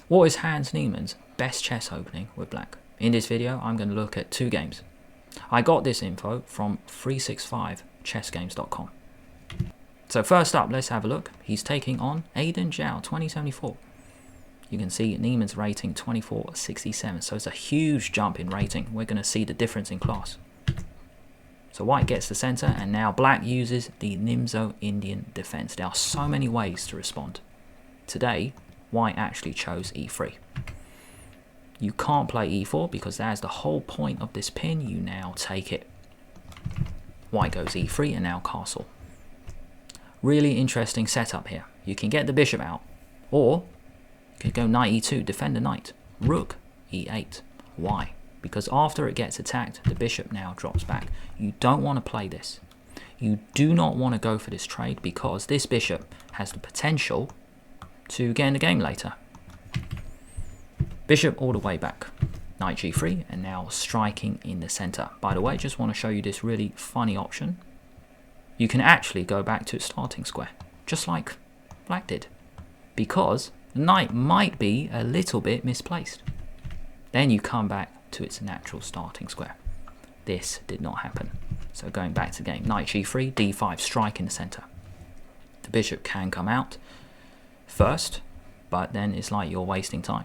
What is Hans Niemann's best chess opening with black? In this video, I'm going to look at 2 games. I got this info from 365chessgames.com. So first up, let's have a look. He's taking on Aiden Zhao, 2074. You can see Niemann's rating 2467, so it's a huge jump in rating. We're going to see the difference in class. So white gets the center, and now black uses the Nimzo Indian defense. There are so many ways to respond. Today, white actually chose e3. You can't play e4 because that's the whole point of this pin. You now take it. White goes e3 and now castle. Really interesting setup here. You can get the bishop out, or you can go knight e2, defend the knight. Rook e8. Why? Because after it gets attacked, the bishop now drops back. You don't want to play this. You do not want to go for this trade because this bishop has the potential to get in the game later. Bishop all the way back. Knight g3 and now striking in the center. By the way, just want to show you this really funny option. You can actually go back to its starting square, just like black did, because the knight might be a little bit misplaced. Then you come back to its natural starting square. This did not happen. So going back to the game, knight g3, d5, strike in the center. The bishop can come out first, but then it's like you're wasting time.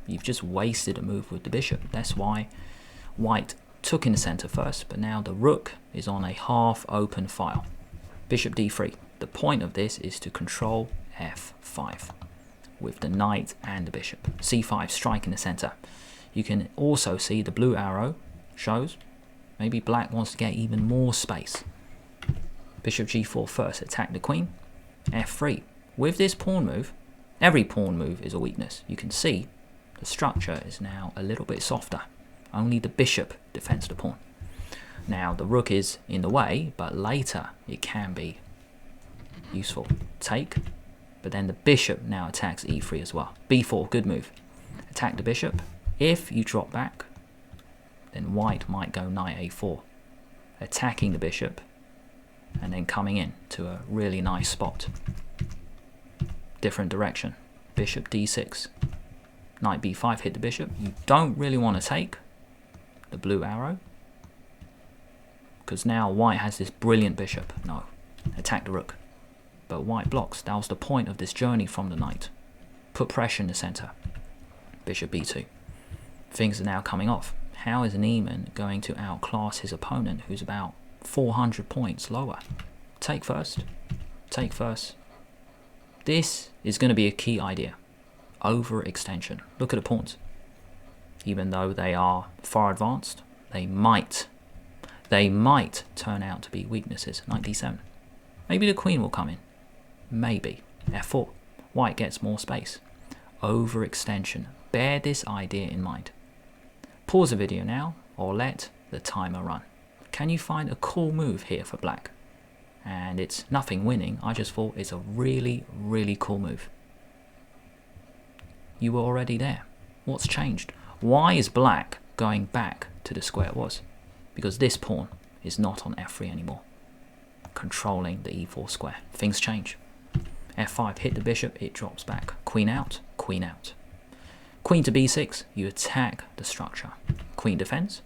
You've just wasted a move with the bishop. That's why white took in the center first, but now the rook is on a half open file. Bishop d3. The point of this is to control f5 with the knight and the bishop. c5, strike in the center. You can also see the blue arrow shows maybe black wants to get even more space. Bishop g4 first, attack the queen. f3. With this pawn move, every pawn move is a weakness. You can see the structure is now a little bit softer. Only the bishop defends the pawn. Now the rook is in the way, but later it can be useful. Take, but then the bishop now attacks e3 as well. b4, good move. Attack the bishop. If you drop back, then white might go knight a4, attacking the bishop and then coming in to a really nice spot. Different direction. Bishop d6. Knight b5, hit the bishop. You don't really want to take the blue arrow because now white has this brilliant bishop. No, attack the rook. But white blocks. That was the point of this journey from the knight. Put pressure in the center. Bishop b2. Things are now coming off. How is Niemann going to outclass his opponent who's about 400 points lower? Take first. Take first. This is going to be a key idea. Overextension. Look at the pawns. Even though they are far advanced, they might turn out to be weaknesses. Knight d7. Maybe the queen will come in. Maybe. f4. White gets more space. Overextension. Bear this idea in mind. Pause the video now or let the timer run. Can you find a cool move here for black? And it's nothing winning. I just thought it's a really, really cool move. You were already there. What's changed? Why is black going back to the square it was? Because this pawn is not on f3 anymore, controlling the e4 square. Things change. f5, hit the bishop, it drops back. Queen out, queen out. Queen to b6, you attack the structure. Queen defends.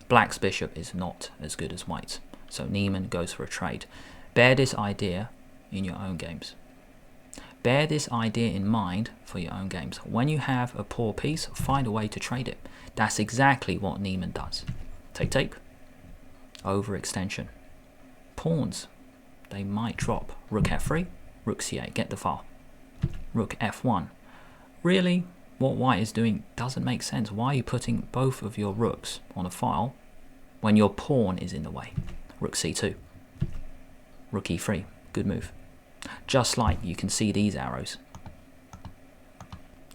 Black's bishop is not as good as white's, so Niemann goes for a trade. Bear this idea in your own games. Bear this idea in mind for your own games. When you have a poor piece, find a way to trade it. That's exactly what Niemann does. Take, take. Overextension. Pawns, they might drop. Rook f3, rook c8, get the file. Rook f1. Really, what white is doing doesn't make sense. Why are you putting both of your rooks on a file when your pawn is in the way? Rook c2. Rook e3, good move. Just like you can see these arrows.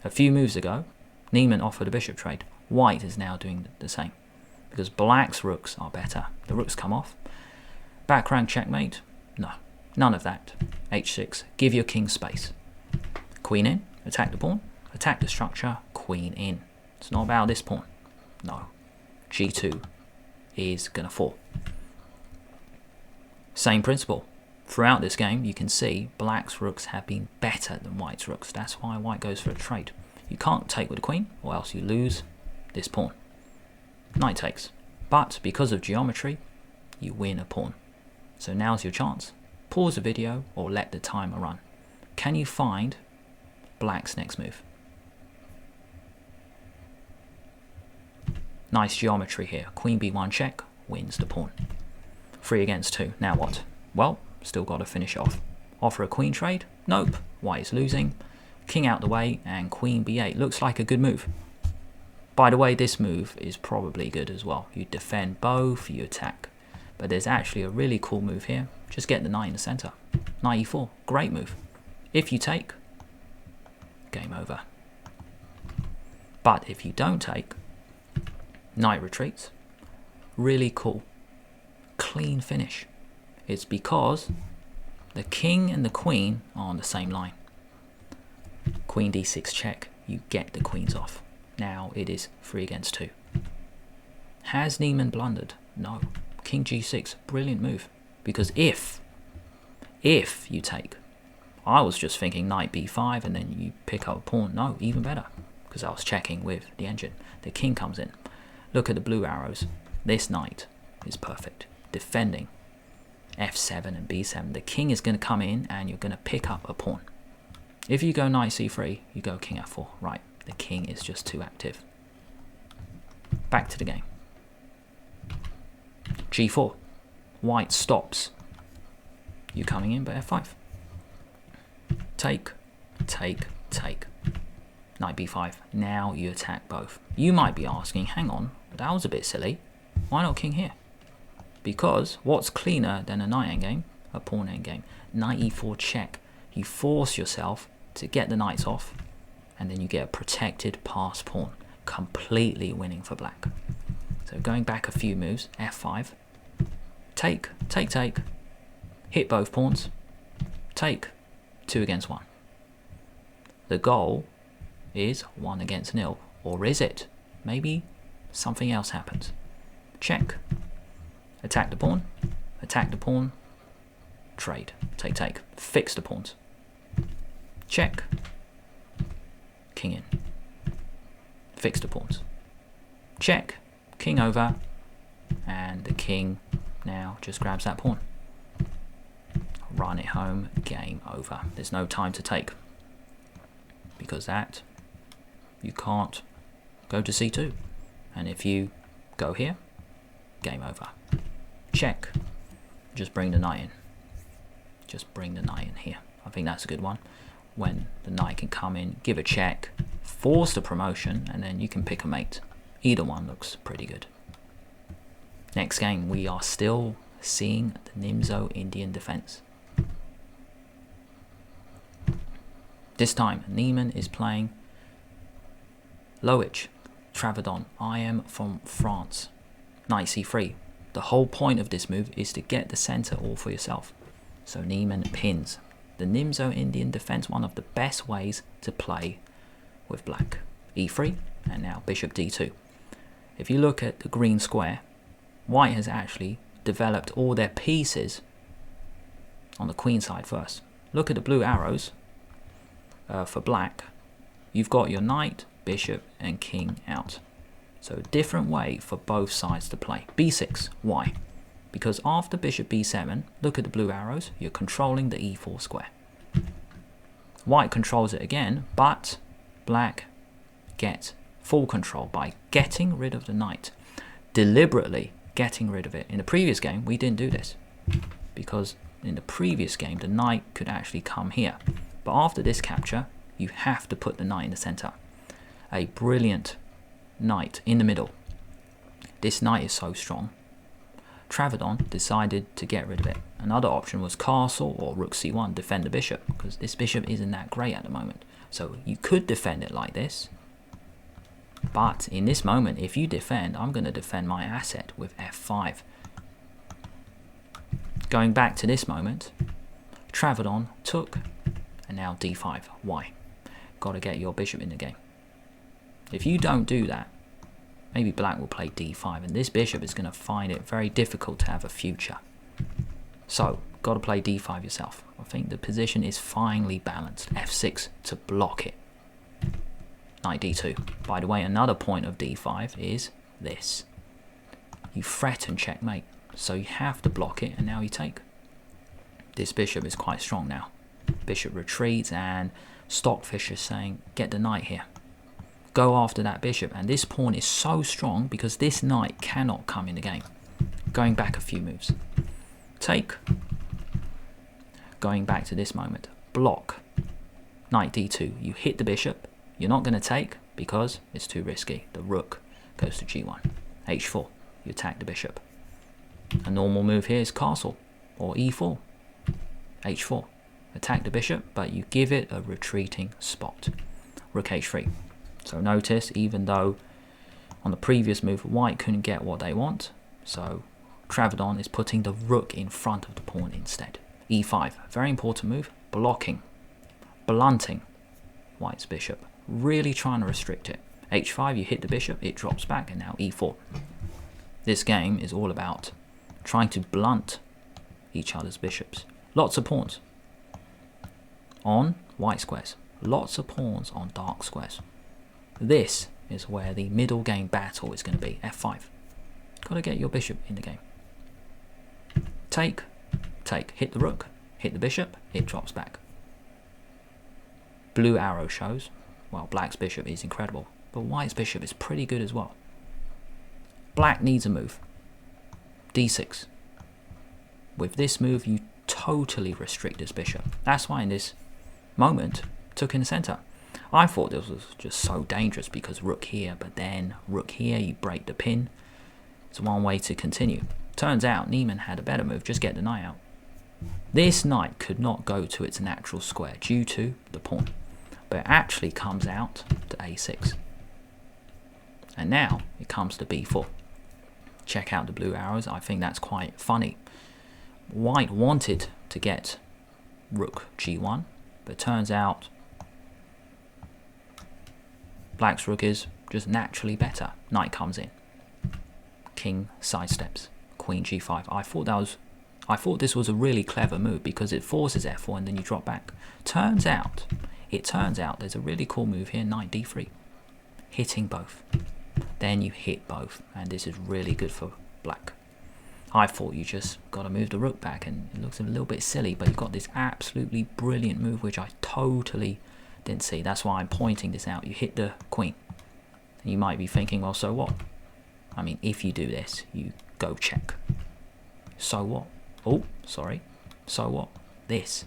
A few moves ago, Niemann offered a bishop trade. White is now doing the same because black's rooks are better. The rooks come off. Back rank checkmate? No, none of that. h6, give your king space. Queen in, attack the pawn, attack the structure, queen in. It's not about this pawn. No, g2 is going to fall. Same principle. Throughout this game, you can see black's rooks have been better than white's rooks. That's why white goes for a trade. You can't take with the queen, or else you lose this pawn. Knight takes. But because of geometry, you win a pawn. So now's your chance. Pause the video or let the timer run. Can you find black's next move? Nice geometry here. Queen b1 check wins the pawn. 3 against 2. Now what? Well, still got to finish off. Offer a queen trade? Nope. White is losing. King out the way and queen b8. Looks like a good move. By the way, this move is probably good as well. You defend both, you attack. But there's actually a really cool move here. Just get the knight in the center. Knight e4. Great move. If you take, game over. But if you don't take, knight retreats. Really cool. Clean finish. It's because the king and the queen are on the same line. Queen d6 check. You get the queens off. Now it is 3 against 2. Has Niemann blundered? No. King g6. Brilliant move. Because if you take, I was just thinking knight b5 and then you pick up a pawn. No, even better. Because I was checking with the engine. The king comes in. Look at the blue arrows. This knight is perfect. Defending f7 and b7. The king is going to come in and you're going to pick up a pawn. If you go knight c3, you go king f4. Right, the king is just too active. Back to the game. g4. White stops. You coming in, but f5. Take, take, take. Knight b5. Now you attack both. You might be asking, hang on, that was a bit silly. Why not king here? Because what's cleaner than a knight endgame? A pawn endgame. Knight e4 check. You force yourself to get the knights off, and then you get a protected pass pawn. Completely winning for black. So going back a few moves, f5. Take, take, take. Hit both pawns. Take. 2 against 1. The goal is 1 against 0. Or is it? Maybe something else happens. Check. Attack the pawn. Attack the pawn. Trade. Take, take. Fix the pawns. Check. King in. Fix the pawns. Check. King over. And the king now just grabs that pawn. Run it home. Game over. There's no time to take. Because that, you can't go to c2. And if you go here, game over. Check. Just bring the knight in. Just bring the knight in here. I think that's a good one. When the knight can come in, give a check, force the promotion, and then you can pick a mate. Either one looks pretty good. Next game, we are still seeing the Nimzo Indian defense. This time, Niemann is playing Loic, Travadon. I am from France. Knight c3. The whole point of this move is to get the center all for yourself. So Niemann pins. The Nimzo Indian defense, one of the best ways to play with black. e3, and now bishop d2. If you look at the green square, white has actually developed all their pieces on the queen side first. Look at the blue arrows. For black, you've got your knight, bishop, and king out. So a different way for both sides to play. b6, why? Because after bishop b7, look at the blue arrows, you're controlling the e4 square. White controls it again, but black gets full control by getting rid of the knight. Deliberately getting rid of it. In the previous game, we didn't do this. Because in the previous game, the knight could actually come here. But after this capture, you have to put the knight in the center. A brilliant knight in the middle. This knight is so strong. Travadon decided to get rid of it. Another option was castle or rook c1, defend the bishop, because this bishop isn't that great at the moment. So you could defend it like this. But in this moment, if you defend, I'm going to defend my asset with f5. Going back to this moment, Travadon took, and now d5. Why? Got to get your bishop in the game. If you don't do that, maybe black will play d5, and this bishop is going to find it very difficult to have a future. So, got to play d5 yourself. I think the position is finely balanced. f6 to block it. Knight d2. By the way, another point of d5 is this. You threaten checkmate, so you have to block it, and now you take. This bishop is quite strong now. Bishop retreats, and Stockfish is saying, get the knight here. Go after that bishop, and this pawn is so strong because this knight cannot come in the game. Going back a few moves. Take. Going back to this moment. Block. Knight d2. You hit the bishop. You're not going to take because it's too risky. The rook goes to g1. h4. You attack the bishop. A normal move here is castle or e4. h4. Attack the bishop, but you give it a retreating spot. Rook h3. So notice, even though on the previous move white couldn't get what they want, so Travadon is putting the rook in front of the pawn instead. e5. Very important move. Blocking. Blunting white's bishop. Really trying to restrict it. h5, you hit the bishop, it drops back, and now e4. This game is all about trying to blunt each other's bishops. Lots of pawns on white squares. Lots of pawns on dark squares. This is where the middle game battle is going to be. f5. Got to get your bishop in the game. Take, take, hit the rook, hit the bishop, it drops back. Blue arrow shows, well, black's bishop is incredible, but white's bishop is pretty good as well. Black needs a move. d6. With this move, you totally restrict this bishop. That's why in this moment, took in the center. I thought this was just so dangerous because rook here, but then rook here, you break the pin. It's one way to continue. Turns out Niemann had a better move, just get the knight out. This knight could not go to its natural square due to the pawn, but it actually comes out to a6. And now it comes to b4. Check out the blue arrows, I think that's quite funny. White wanted to get rook g1, but turns out black's rook is just naturally better. Knight comes in. King sidesteps. Queen g5. I thought this was a really clever move because it forces f4 and then you drop back. It turns out there's a really cool move here, knight d3. Hitting both. Then you hit both, and this is really good for black. I thought you just got to move the rook back, and it looks a little bit silly, but you've got this absolutely brilliant move which I totally didn't see. That's why I'm pointing this out. You hit the queen. You might be thinking, well, so what? I mean, if you do this, you go check. So what? Oh, sorry. So what? This.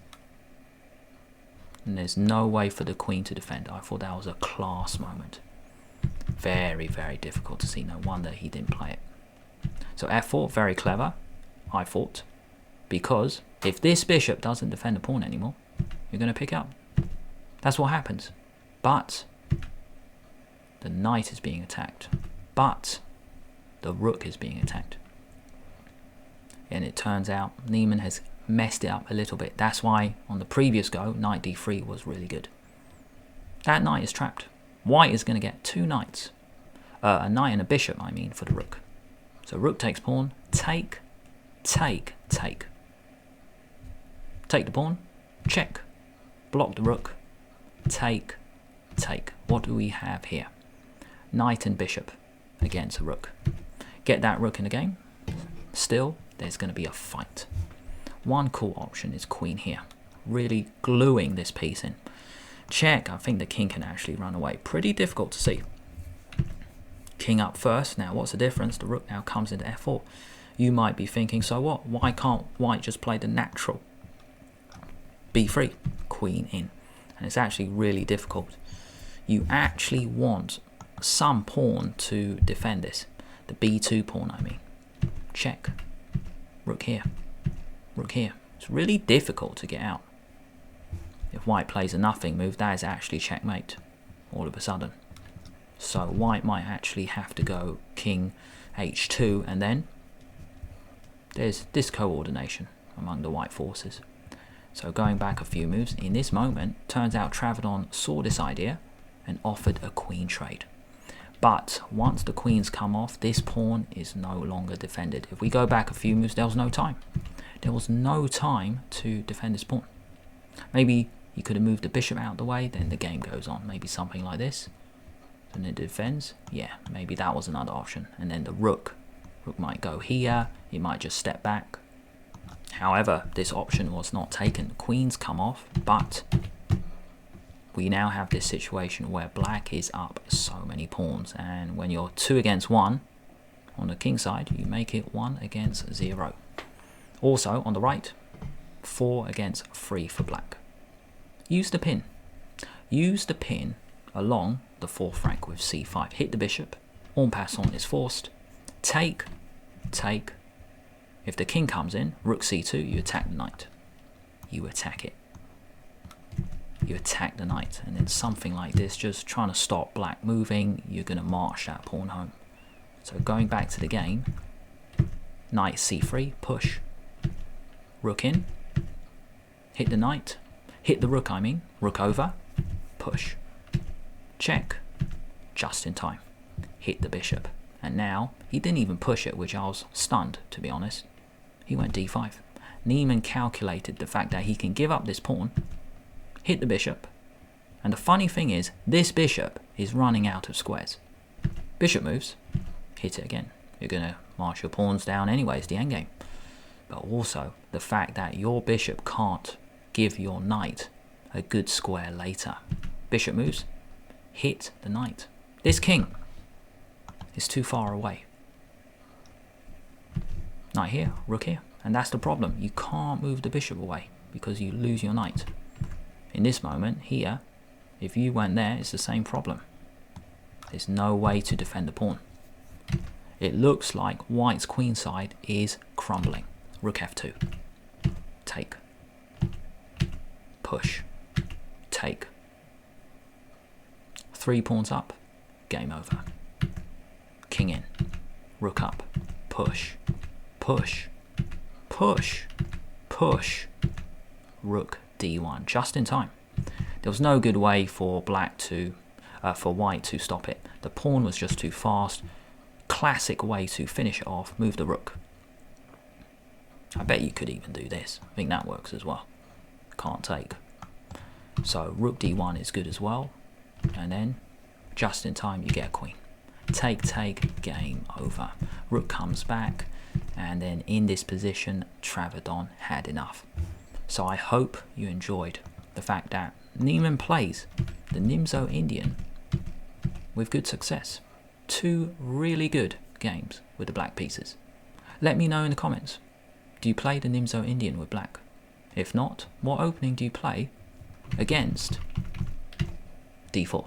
And there's no way for the queen to defend. I thought that was a class moment. Very, very difficult to see. No wonder he didn't play it. So f4, very clever, I thought. Because if this bishop doesn't defend the pawn anymore, you're going to pick up. That's what happens. But the knight is being attacked. But the rook is being attacked. And it turns out Niemann has messed it up a little bit. That's why on the previous go, knight d3 was really good. That knight is trapped. White is going to get two knights. A knight and a bishop, I mean, for the rook. So rook takes pawn. Take, take, take. Take the pawn. Check. Block the rook. Take, take. What do we have here? Knight and bishop against a rook. Get that rook in the game. Still, there's going to be a fight. One cool option is queen here. Really gluing this piece in. Check, I think the king can actually run away. Pretty difficult to see. King up first. Now, what's the difference? The rook now comes into f4. You might be thinking, so what? Why can't white just play the natural? b3, queen in. And it's actually really difficult. You actually want some pawn to defend this. The b2 pawn, I mean. Check. Rook here. Rook here. It's really difficult to get out. If white plays a nothing move, that is actually checkmate all of a sudden. So white might actually have to go king h2, and then there's discoordination among the white forces. So going back a few moves, in this moment, turns out Travadon saw this idea and offered a queen trade. But once the queens come off, this pawn is no longer defended. If we go back a few moves, there was no time. There was no time to defend this pawn. Maybe you could have moved the bishop out of the way, then the game goes on. Maybe something like this. And it defends. Yeah, maybe that was another option. And then the rook. Rook might go here. He might just step back. However, this option was not taken. Queens come off, but we now have this situation where black is up so many pawns. And when you're 2 against 1 on the king side, you make it 1 against 0. Also, on the right, 4 against 3 for black. Use the pin. Use the pin along the 4th rank with c5. Hit the bishop. En passant is forced. Take, take. If the king comes in, rook c2, you attack the knight. You attack it. You attack the knight, and then something like this, just trying to stop black moving, you're going to march that pawn home. So going back to the game, knight c3, push. Rook in. Hit the knight. Hit the rook, I mean. Rook over. Push. Check. Just in time. Hit the bishop. And now, he didn't even push it, which I was stunned, to be honest. He went d5. Niemann calculated the fact that he can give up this pawn, hit the bishop, and the funny thing is, this bishop is running out of squares. Bishop moves, hit it again. You're going to march your pawns down anyways, the endgame. But also, the fact that your bishop can't give your knight a good square later. Bishop moves, hit the knight. This king is too far away. Knight here, rook here. And that's the problem. You can't move the bishop away because you lose your knight. In this moment, here, if you went there, it's the same problem. There's no way to defend the pawn. It looks like white's queen side is crumbling. Rook f2. Take. Push. Take. 3 pawns up. Game over. King in. Rook up. Push. Push. Push. Push. Rook d1. Just in time. There was no good way for white to stop it. The pawn was just too fast. Classic way to finish it off. Move the rook. I bet you could even do this. I think that works as well. Can't take. So rook d1 is good as well. And then, just in time, you get a queen. Take, take, game over. Rook comes back. And then in this position, Travadon had enough. So I hope you enjoyed the fact that Niemann plays the Nimzo Indian with good success. 2 really good games with the black pieces. Let me know in the comments. Do you play the Nimzo Indian with black? If not, what opening do you play against d4?